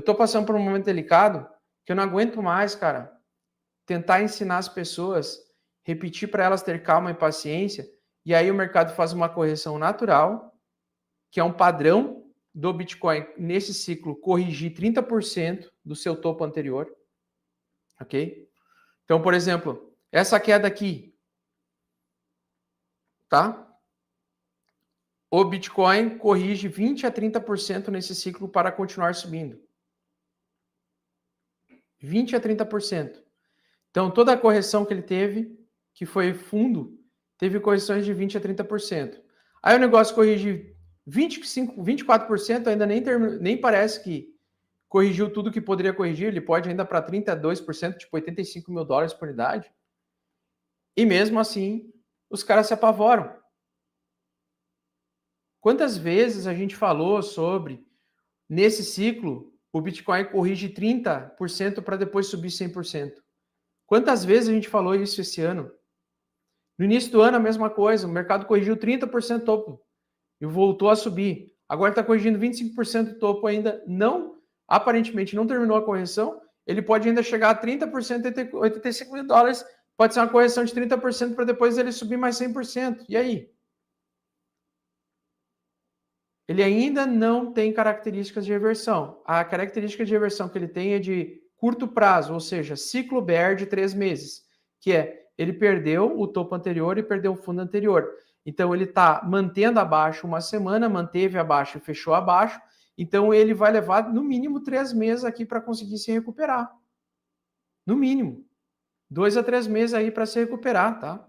tô passando por um momento delicado que eu não aguento mais, cara, tentar ensinar as pessoas, repetir para elas ter calma e paciência, e aí o mercado faz uma correção natural, que é um padrão do Bitcoin nesse ciclo corrigir 30% do seu topo anterior, ok? Então, por exemplo, essa queda aqui, tá? O Bitcoin corrige 20 a 30% nesse ciclo para continuar subindo. 20 a 30%. Então, toda a correção que ele teve, que foi fundo, teve correções de 20 a 30%. Aí o negócio corrige 25, 24%, ainda nem parece que corrigiu tudo que poderia corrigir, ele pode ainda para 32%, tipo 85 mil dólares por unidade. E mesmo assim, os caras se apavoram. Quantas vezes a gente falou sobre, nesse ciclo, o Bitcoin corrige 30% para depois subir 100%? Quantas vezes a gente falou isso esse ano? No início do ano, a mesma coisa, o mercado corrigiu 30% topo e voltou a subir. Agora está corrigindo 25% do topo ainda, aparentemente não terminou a correção, ele pode ainda chegar a 30% e 85 mil dólares, pode ser uma correção de 30% para depois ele subir mais 100%. E aí? Ele ainda não tem características de reversão. A característica de reversão que ele tem é de curto prazo, ou seja, ciclo bear de 3 meses, que é ele perdeu o topo anterior e perdeu o fundo anterior. Então ele está mantendo abaixo uma semana, manteve abaixo e fechou abaixo. Então ele vai levar no mínimo 3 meses aqui para conseguir se recuperar. No mínimo. 2 a 3 meses aí para se recuperar, tá?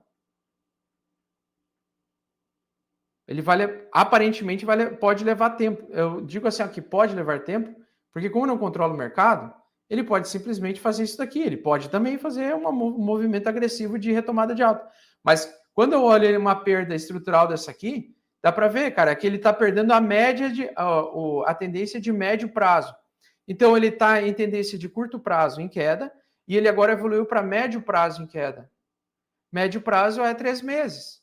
Ele aparentemente pode levar tempo. Eu digo assim, ó, que pode levar tempo, porque como não controla o mercado, ele pode simplesmente fazer isso daqui. Ele pode também fazer um movimento agressivo de retomada de alta. Mas quando eu olho uma perda estrutural dessa aqui, dá para ver, cara, que ele está perdendo a média a tendência de médio prazo. Então ele está em tendência de curto prazo em queda e ele agora evoluiu para médio prazo em queda. Médio prazo é 3 meses.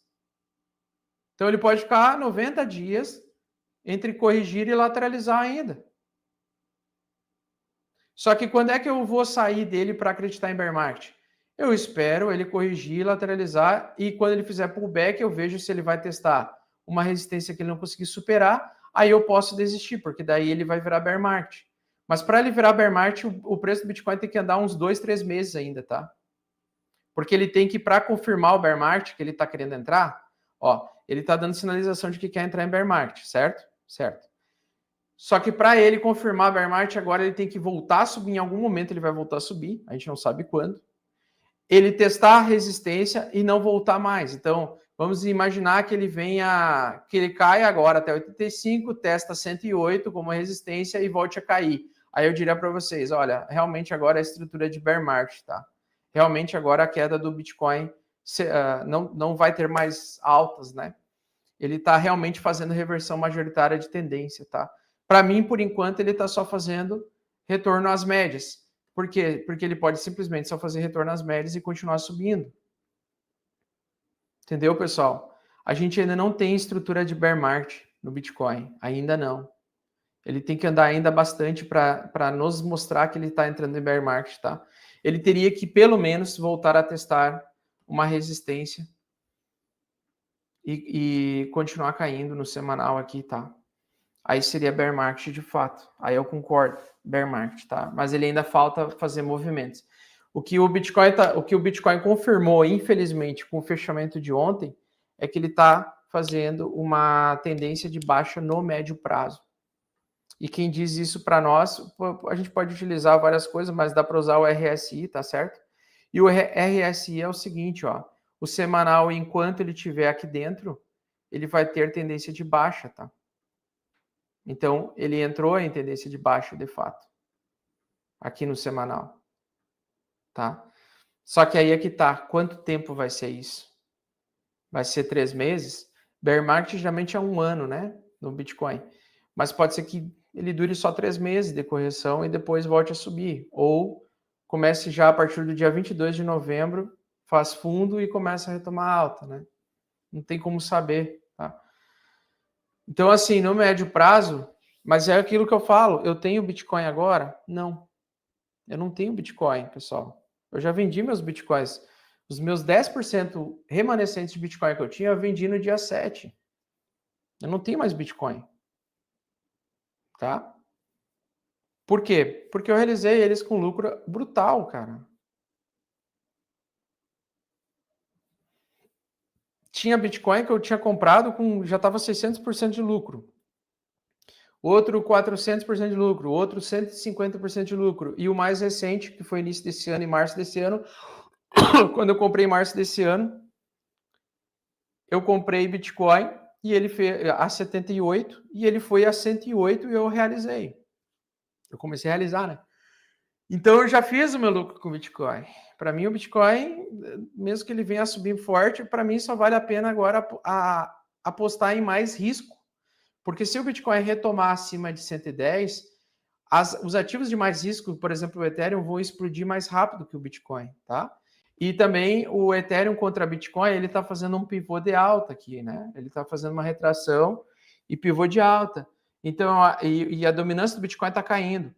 Então, ele pode ficar 90 dias entre corrigir e lateralizar ainda. Só que quando é que eu vou sair dele para acreditar em bear market? Eu espero ele corrigir, lateralizar, e quando ele fizer pullback, eu vejo se ele vai testar uma resistência que ele não conseguir superar, aí eu posso desistir, porque daí ele vai virar bear market. Mas para ele virar bear market, o preço do Bitcoin tem que andar uns 2, 3 meses ainda, tá? Porque ele tem que, para confirmar o bear market que ele está querendo entrar, ó, ele está dando sinalização de que quer entrar em bear market, certo? Certo. Só que para ele confirmar bear market, agora ele tem que voltar a subir, em algum momento ele vai voltar a subir, a gente não sabe quando. Ele testar a resistência e não voltar mais. Então, vamos imaginar que ele que ele caia agora até 85, testa 108 como resistência e volte a cair. Aí eu diria para vocês, olha, realmente agora a estrutura de bear market, tá? Realmente agora a queda do Bitcoin não vai ter mais altas, né? Ele está realmente fazendo reversão majoritária de tendência, tá? Para mim, por enquanto, ele está só fazendo retorno às médias. Por quê? Porque ele pode simplesmente só fazer retorno às médias e continuar subindo. Entendeu, pessoal? A gente ainda não tem estrutura de bear market no Bitcoin. Ainda não. Ele tem que andar ainda bastante para nos mostrar que ele está entrando em bear market, tá? Ele teria que, pelo menos, voltar a testar uma resistência e continuar caindo no semanal aqui, tá? Aí seria bear market de fato. Aí eu concordo, bear market, tá? Mas ele ainda falta fazer movimentos. O que o Bitcoin confirmou, infelizmente, com o fechamento de ontem, é que ele está fazendo uma tendência de baixa no médio prazo. E quem diz isso para nós, a gente pode utilizar várias coisas, mas dá para usar o RSI, tá certo? E o RSI é o seguinte, ó, o semanal, enquanto ele estiver aqui dentro, ele vai ter tendência de baixa, tá? Então, ele entrou em tendência de baixa, de fato, aqui no semanal, tá? Só que aí é que tá, quanto tempo vai ser isso? Vai ser 3 meses? Bear market geralmente é 1 ano, né, no Bitcoin. Mas pode ser que ele dure só 3 meses de correção e depois volte a subir. Ou comece já a partir do dia 22 de novembro, faz fundo e começa a retomar alta, né? Não tem como saber, tá? Então, assim, no médio prazo, Mas é aquilo que eu falo, eu tenho Bitcoin agora? Não. Eu não tenho Bitcoin, pessoal. Eu já vendi meus Bitcoins. Os meus 10% remanescentes de Bitcoin que eu tinha, eu vendi no dia 7. Eu não tenho mais Bitcoin. Tá? Por quê? Porque eu realizei eles com lucro brutal, cara. Tinha Bitcoin que eu tinha comprado com já estava 600% de lucro. Outro 400% de lucro, outro 150% de lucro. E o mais recente, que foi início desse ano, em março desse ano, quando eu comprei em março desse ano, eu comprei Bitcoin e ele foi a 78 e ele foi a 108 e eu realizei. Eu comecei a realizar, né? Então eu já fiz o meu lucro com o Bitcoin. Para mim o Bitcoin, mesmo que ele venha a subir forte, para mim só vale a pena agora apostar em mais risco. Porque se o Bitcoin retomar acima de 110, os ativos de mais risco, por exemplo, o Ethereum, vão explodir mais rápido que o Bitcoin, tá? E também o Ethereum contra Bitcoin, ele está fazendo um pivô de alta aqui, né? Ele está fazendo uma retração e pivô de alta. Então, e a dominância do Bitcoin está caindo.